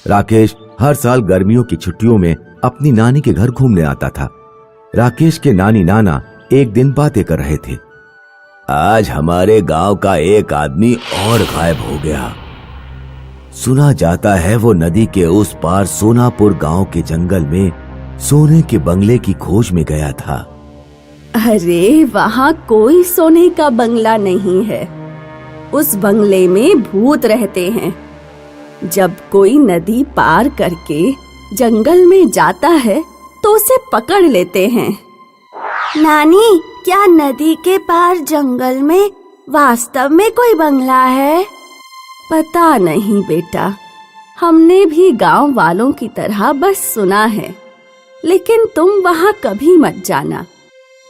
राकेश हर साल गर्मियों की छुट्टियों में अपनी नानी के घर घूमने आता था। राकेश के नानी नाना एक दिन बातें कर रहे थे। आज हमारे गांव का एक आदमी और गायब हो गया। सुना जाता है वो नदी के उस पार सोनापुर गांव के जंगल में सोने के बंगले की खोज में गया था। अरे वहाँ कोई सोने का बंगला नहीं है। उस बंगले में भूत रहते हैं। जब कोई नदी पार करके जंगल में जाता है तो उसे पकड़ लेते हैं। नानी, क्या नदी के पार जंगल में वास्तव में कोई बंगला है? पता नहीं बेटा, हमने भी गांव वालों की तरह बस सुना है, लेकिन तुम वहाँ कभी मत जाना।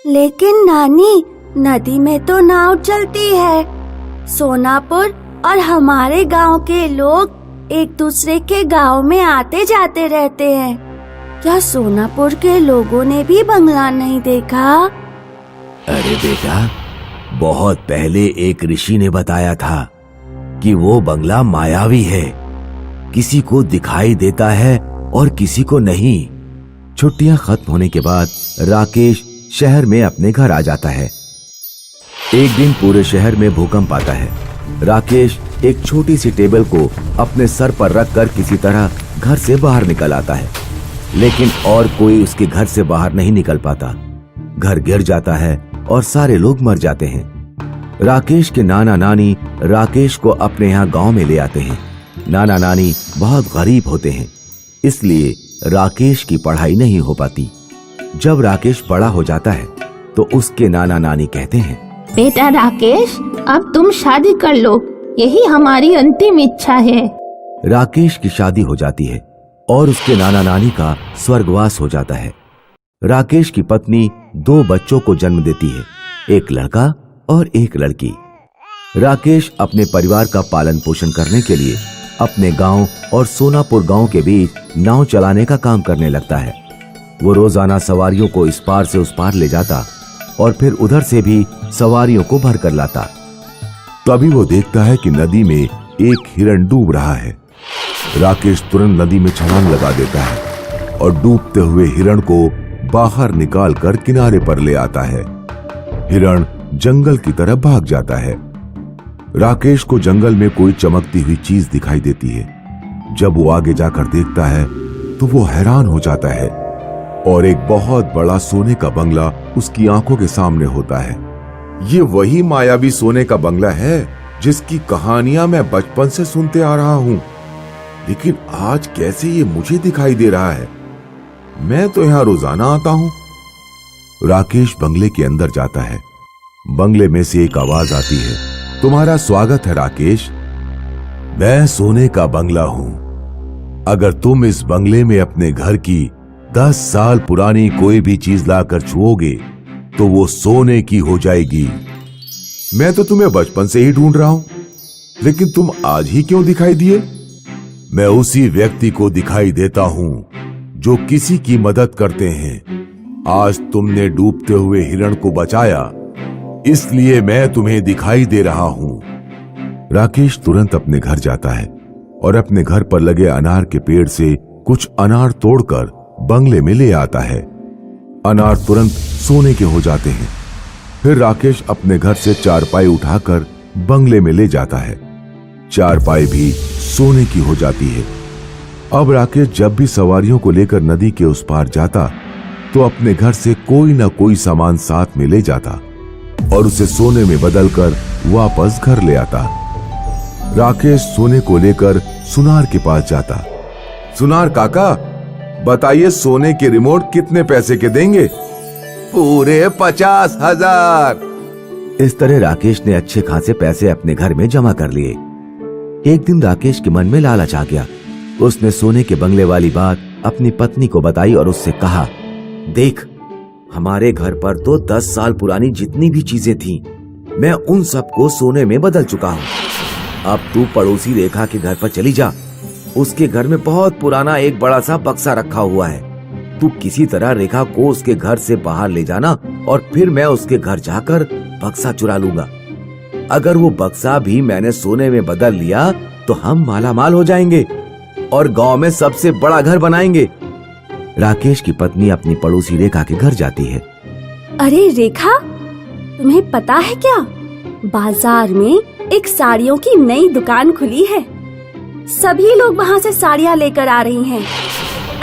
लेकिन नानी, नदी में तो नाव चलती है। सोनापुर और हमारे गांव के लोग एक दूसरे के गांव में आते जाते रहते हैं। क्या सोनापुर के लोगों ने भी बंगला नहीं देखा? अरे बेटा, बहुत पहले एक ऋषि ने बताया था कि वो बंगला मायावी है, किसी को दिखाई देता है और किसी को नहीं। छुट्टियां खत्म होने के बाद राकेश शहर में अपने घर आ जाता है। एक दिन पूरे शहर में भूकंप आता है। राकेश एक छोटी सी टेबल को अपने सर पर रखकर किसी तरह घर से बाहर निकल आता है, लेकिन और कोई उसके घर से बाहर नहीं निकल पाता। घर गिर जाता है और सारे लोग मर जाते हैं। राकेश के नाना नानी राकेश को अपने यहाँ गांव में ले आते हैं। नाना नानी बहुत गरीब होते हैं, इसलिए राकेश की पढ़ाई नहीं हो पाती। जब राकेश बड़ा हो जाता है तो उसके नाना नानी कहते हैं, बेटा राकेश, अब तुम शादी कर लो, यही हमारी अंतिम इच्छा है। राकेश की शादी हो जाती है और उसके नाना नानी का स्वर्गवास हो जाता है। राकेश की पत्नी 2 बच्चों को जन्म देती है, एक लड़का और एक लड़की। राकेश अपने परिवार का पालन पोषण करने के लिए अपने गांव और सोनापुर गांव के बीच नाव चलाने का काम करने लगता है। वो रोजाना सवारियों को इस पार से उस पार ले जाता और फिर उधर से भी सवारियों को भर कर लाता। तभी वो देखता है कि नदी में एक हिरण डूब रहा है। राकेश तुरंत नदी में छलांग लगा देता है और डूबते हुए हिरण को बाहर निकालकर किनारे पर ले आता है। हिरण जंगल की तरफ भाग जाता है। राकेश को जंगल में कोई चमकती हुई चीज दिखाई देती है। जब वो आगे जाकर देखता है तो वो हैरान हो जाता है और एक बहुत बड़ा सोने का बंगला उसकी आंखों के सामने होता है। ये वही मायावी सोने का बंगला है जिसकी कहानियां मैं बचपन से सुनते आ रहा हूं, लेकिन आज कैसे ये मुझे दिखाई दे रहा है? मैं तो यहां रोजाना आता हूं। राकेश बंगले के अंदर जाता है। बंगले में से एक आवाज आती है, तुम्हारा स्वागत है राकेश, मैं सोने का बंगला हूं। अगर तुम इस बंगले में अपने घर की 10 साल पुरानी कोई भी चीज लाकर छुओगे तो वो सोने की हो जाएगी। मैं तो तुम्हें बचपन से ही ढूंढ रहा हूं, लेकिन तुम आज ही क्यों दिखाई दिए? मैं उसी व्यक्ति को दिखाई देता हूं जो किसी की मदद करते हैं। आज तुमने डूबते हुए हिरण को बचाया, इसलिए मैं तुम्हें दिखाई दे रहा हूं। राकेश तुरंत अपने घर जाता है और अपने घर पर लगे अनार के पेड़ से कुछ अनार तोड़कर बंगले में ले आता है। अनार तुरंत सोने के हो जाते हैं। फिर राकेश अपने घर से चारपाई उठाकर बंगले में ले जाता है। चारपाई भी सोने की हो जाती है। अब राकेश जब भी सवारियों को लेकर नदी के उस पार जाता तो अपने घर से कोई ना कोई सामान साथ में ले जाता और उसे सोने में बदलकर वापस घर ले आता। राकेश सोने को लेकर सुनार के पास जाता। सुनार काका, बताइए सोने के रिमोट कितने पैसे के देंगे? पूरे 50,000। इस तरह राकेश ने अच्छे खासे पैसे अपने घर में जमा कर लिए। एक दिन राकेश के मन में लालच आ गया। उसने सोने के बंगले वाली बात अपनी पत्नी को बताई और उससे कहा, देख, हमारे घर पर तो 10 साल पुरानी जितनी भी चीजें थीं, मैं उन सबको सोने में बदल चुका हूँ। अब तू पड़ोसी रेखा के घर पर चली जा। उसके घर में बहुत पुराना एक बड़ा सा बक्सा रखा हुआ है। तू किसी तरह रेखा को उसके घर से बाहर ले जाना और फिर मैं उसके घर जाकर बक्सा चुरा लूंगा। अगर वो बक्सा भी मैंने सोने में बदल लिया तो हम माला माल हो जाएंगे और गांव में सबसे बड़ा घर बनाएंगे। राकेश की पत्नी अपनी पड़ोसी रेखा के घर जाती है। अरे रेखा, तुम्हें पता है क्या, बाजार में एक साड़ियों की नई दुकान खुली है। सभी लोग वहाँ से साड़ियाँ लेकर आ रही हैं।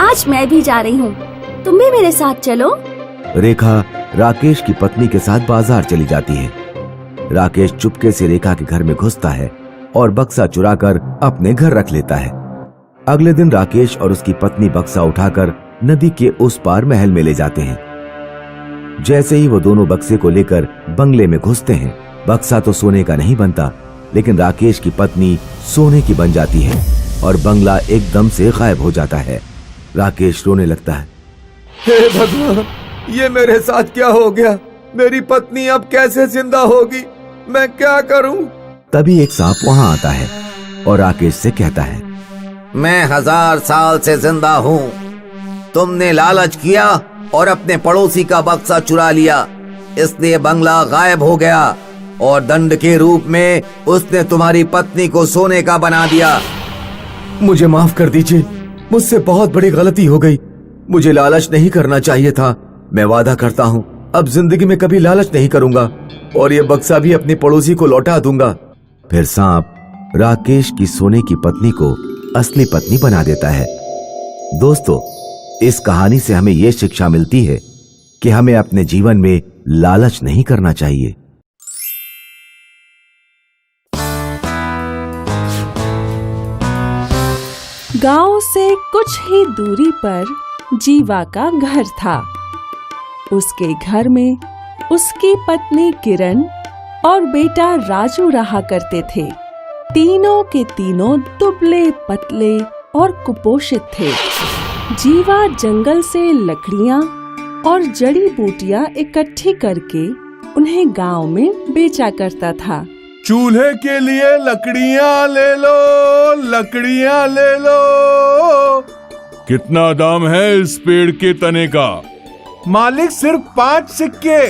आज मैं भी जा रही हूँ, तुम भी मेरे साथ चलो। रेखा राकेश की पत्नी के साथ बाजार चली जाती है। राकेश चुपके से रेखा के घर में घुसता है और बक्सा चुराकर अपने घर रख लेता है। अगले दिन राकेश और उसकी पत्नी बक्सा उठाकर नदी के उस पार महल में ले जाते हैं। जैसे ही वो दोनों बक्से को लेकर बंगले में घुसते हैं, बक्सा तो सोने का नहीं बनता, लेकिन राकेश की पत्नी सोने की बन जाती है और बंगला एकदम से गायब हो जाता है। राकेश रोने लगता है। हे भगवान, ये मेरे साथ क्या हो गया? मेरी पत्नी अब कैसे जिंदा होगी? मैं क्या करूं? तभी एक सांप वहां आता है और राकेश से कहता है, मैं 1000 साल से जिंदा हूँ। तुमने लालच किया और अपने पड़ोसी का बक्सा चुरा लिया, इसलिए बंगला गायब हो गया और दंड के रूप में उसने तुम्हारी पत्नी को सोने का बना दिया। मुझे माफ कर दीजिए, मुझसे बहुत बड़ी गलती हो गई। मुझे लालच नहीं करना चाहिए था। मैं वादा करता हूँ अब जिंदगी में कभी लालच नहीं करूंगा और ये बक्सा भी अपनी पड़ोसी को लौटा दूंगा। फिर सांप राकेश की सोने की पत्नी को असली पत्नी बना देता है। दोस्तों, इस कहानी से हमें यह शिक्षा मिलती है कि हमें अपने जीवन में लालच नहीं करना चाहिए। गांव से कुछ ही दूरी पर जीवा का घर था। उसके घर में उसकी पत्नी किरण और बेटा राजू रहा करते थे। तीनों के तीनों दुबले पतले और कुपोषित थे। जीवा जंगल से लकड़ियां और जड़ी बूटियां इकट्ठी करके उन्हें गांव में बेचा करता था। चूल्हे के लिए लकड़ियां ले लो, लकड़ियां ले लो। कितना दाम है इस पेड़ के तने का? मालिक, सिर्फ 5 सिक्के।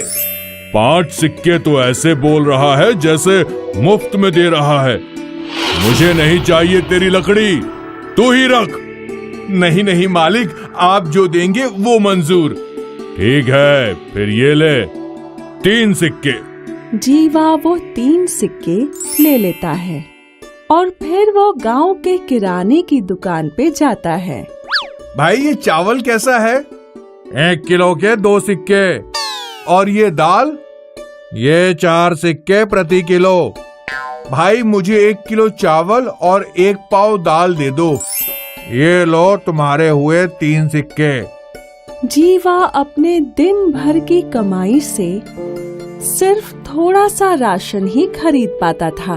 5 सिक्के तो ऐसे बोल रहा है जैसे मुफ्त में दे रहा है। मुझे नहीं चाहिए तेरी लकड़ी, तू ही रख। नहीं नहीं मालिक, आप जो देंगे वो मंजूर। ठीक है, फिर ये ले 3 सिक्के। जीवा वो 3 सिक्के ले लेता है और फिर वो गांव के किराने की दुकान पे जाता है। भाई, ये चावल कैसा है? 1 किलो के 2 सिक्के। और ये दाल? ये 4 सिक्के प्रति किलो। भाई, मुझे 1 किलो चावल और 1 पाव दाल दे दो। ये लो तुम्हारे हुए 3 सिक्के। जीवा अपने दिन भर की कमाई से सिर्फ थोड़ा सा राशन ही खरीद पाता था।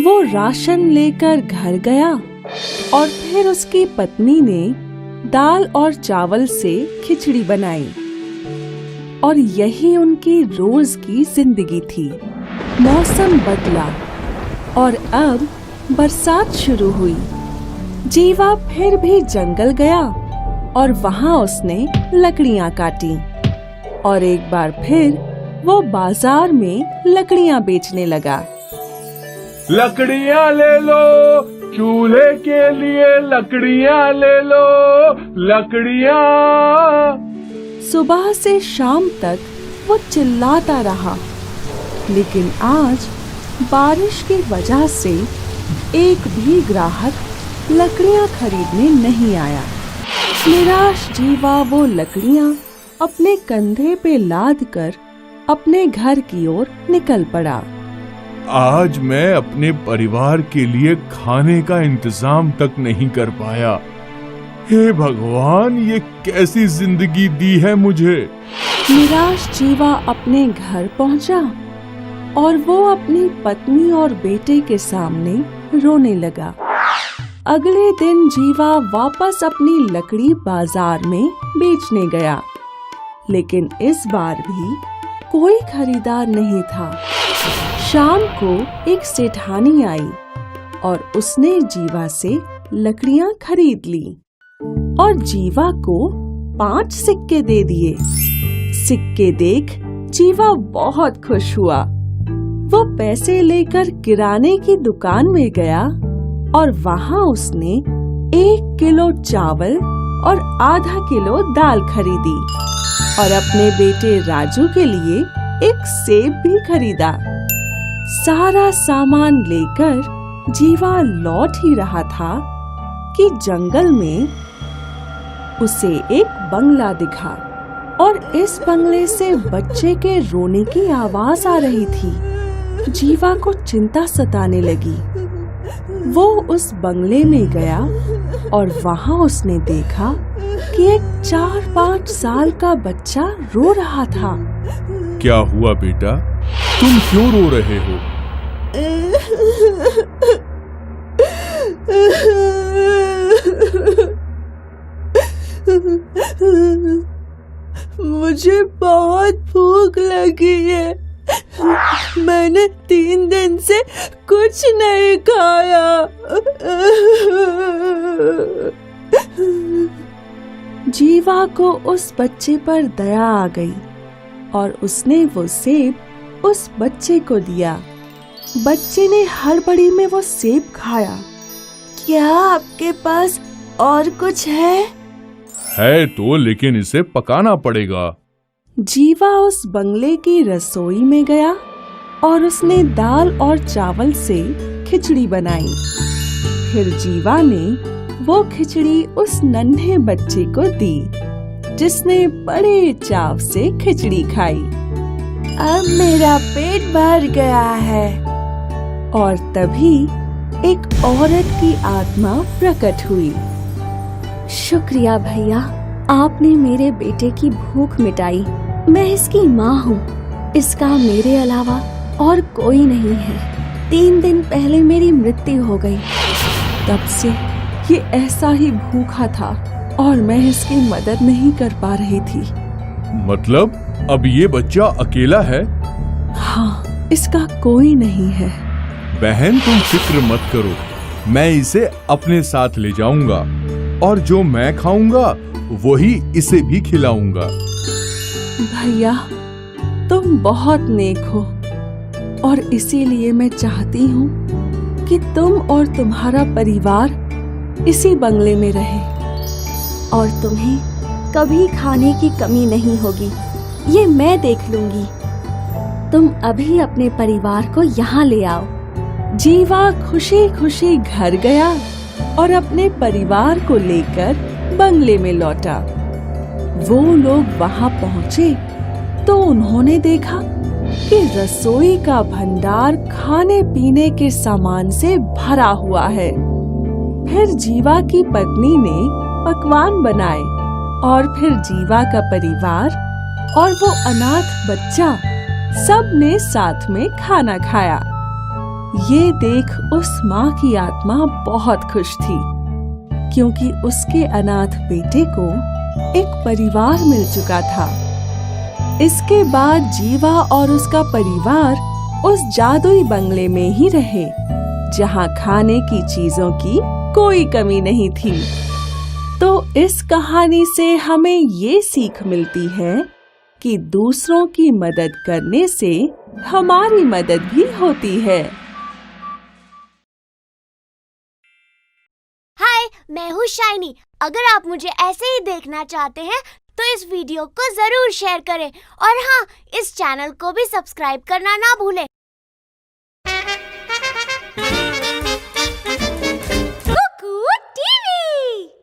वो राशन लेकर घर गया और फिर उसकी पत्नी ने दाल और चावल से खिचड़ी बनाई और यही उनकी रोज की जिंदगी थी। मौसम बदला और अब बरसात शुरू हुई। जीवा फिर भी जंगल गया और वहाँ उसने लकड़ियाँ काटी और एक बार फिर वो बाजार में लकड़ियाँ बेचने लगा। लकड़ियाँ ले लो, चूल्हे के लिए लकड़ियाँ ले लो, लकड़ियाँ। सुबह से शाम तक वो चिल्लाता रहा, लेकिन आज बारिश की वजह से एक भी ग्राहक लकड़ियाँ खरीदने नहीं आया। निराश जीवा वो लकड़ियाँ अपने कंधे पे लाद कर अपने घर की ओर निकल पड़ा। आज मैं अपने परिवार के लिए खाने का इंतजाम तक नहीं कर पाया। हे भगवान, ये कैसी जिंदगी दी है मुझे। निराश जीवा अपने घर पहुंचा और वो अपनी पत्नी और बेटे के सामने रोने लगा। अगले दिन जीवा वापस अपनी लकड़ी बाजार में बेचने गया, लेकिन इस बार भी कोई खरीदार नहीं था। शाम को एक सेठानी आई और उसने जीवा से लकड़ियाँ खरीद ली और जीवा को 5 सिक्के दे दिए। सिक्के देख जीवा बहुत खुश हुआ। वो पैसे लेकर किराने की दुकान में गया और वहाँ उसने 1 किलो चावल और आधा किलो दाल खरीदी और अपने बेटे राजू के लिए एक सेब भी खरीदा। सारा सामान लेकर जीवा लौट ही रहा था कि जंगल में उसे एक बंगला दिखा और इस बंगले से बच्चे के रोने की आवाज आ रही थी। जीवा को चिंता सताने लगी। वो उस बंगले में गया और वहां उसने देखा कि एक 4-5 साल का बच्चा रो रहा था। क्या हुआ बेटा, तुम क्यों रो रहे हो? मुझे बहुत भूख लगी है। मैंने 3 दिन से कुछ नहीं खाया। जीवा को उस बच्चे पर दया आ गई और उसने वो सेब उस बच्चे को दिया। बच्चे ने हड़बड़ी में वो सेब खाया। क्या आपके पास और कुछ है? है तो, लेकिन इसे पकाना पड़ेगा। जीवा उस बंगले की रसोई में गया और उसने दाल और चावल से खिचड़ी बनाई। फिर जीवा ने वो खिचड़ी उस नन्हे बच्चे को दी, जिसने बड़े चाव से खिचड़ी खाई। अब मेरा पेट भर गया है। और तभी एक औरत की आत्मा प्रकट हुई। शुक्रिया भैया, आपने मेरे बेटे की भूख मिटाई। मैं इसकी माँ हूँ। इसका मेरे अलावा और कोई नहीं है। 3 दिन पहले मेरी मृत्यु हो गई। तब से ये ऐसा ही भूखा था और मैं इसकी मदद नहीं कर पा रही थी। मतलब अब ये बच्चा अकेला है? हाँ, इसका कोई नहीं है। बहन तुम फिक्र मत करो, मैं इसे अपने साथ ले जाऊंगा और जो मैं खाऊंगा वही इसे भी खिलाऊंगा। भैया, तुम बहुत नेक हो और इसीलिए मैं चाहती हूँ कि तुम और तुम्हारा परिवार इसी बंगले में रहे और तुम्हें कभी खाने की कमी नहीं होगी। ये मैं देख लूंगी। तुम अभी अपने परिवार को यहाँ ले आओ। जीवा खुशी खुशी घर गया और अपने परिवार को लेकर बंगले में लौटा। वो लोग वहां पहुंचे तो उन्होंने देखा कि रसोई का भंडार खाने पीने के सामान से भरा हुआ है। फिर जीवा की पत्नी ने पकवान बनाए और फिर जीवा का परिवार और वो अनाथ बच्चा सब ने साथ में खाना खाया। ये देख उस माँ की आत्मा बहुत खुश थी, क्योंकि उसके अनाथ बेटे को एक परिवार मिल चुका था। इसके बाद जीवा और उसका परिवार उस जादुई बंगले में ही रहे, जहाँ खाने की चीजों की कोई कमी नहीं थी। तो इस कहानी से हमें ये सीख मिलती है कि दूसरों की मदद करने से हमारी मदद भी होती है। हाय, मैं हूँ शाइनी। अगर आप मुझे ऐसे ही देखना चाहते हैं तो इस वीडियो को जरूर शेयर करें और हाँ, इस चैनल को भी सब्सक्राइब करना ना भूलें।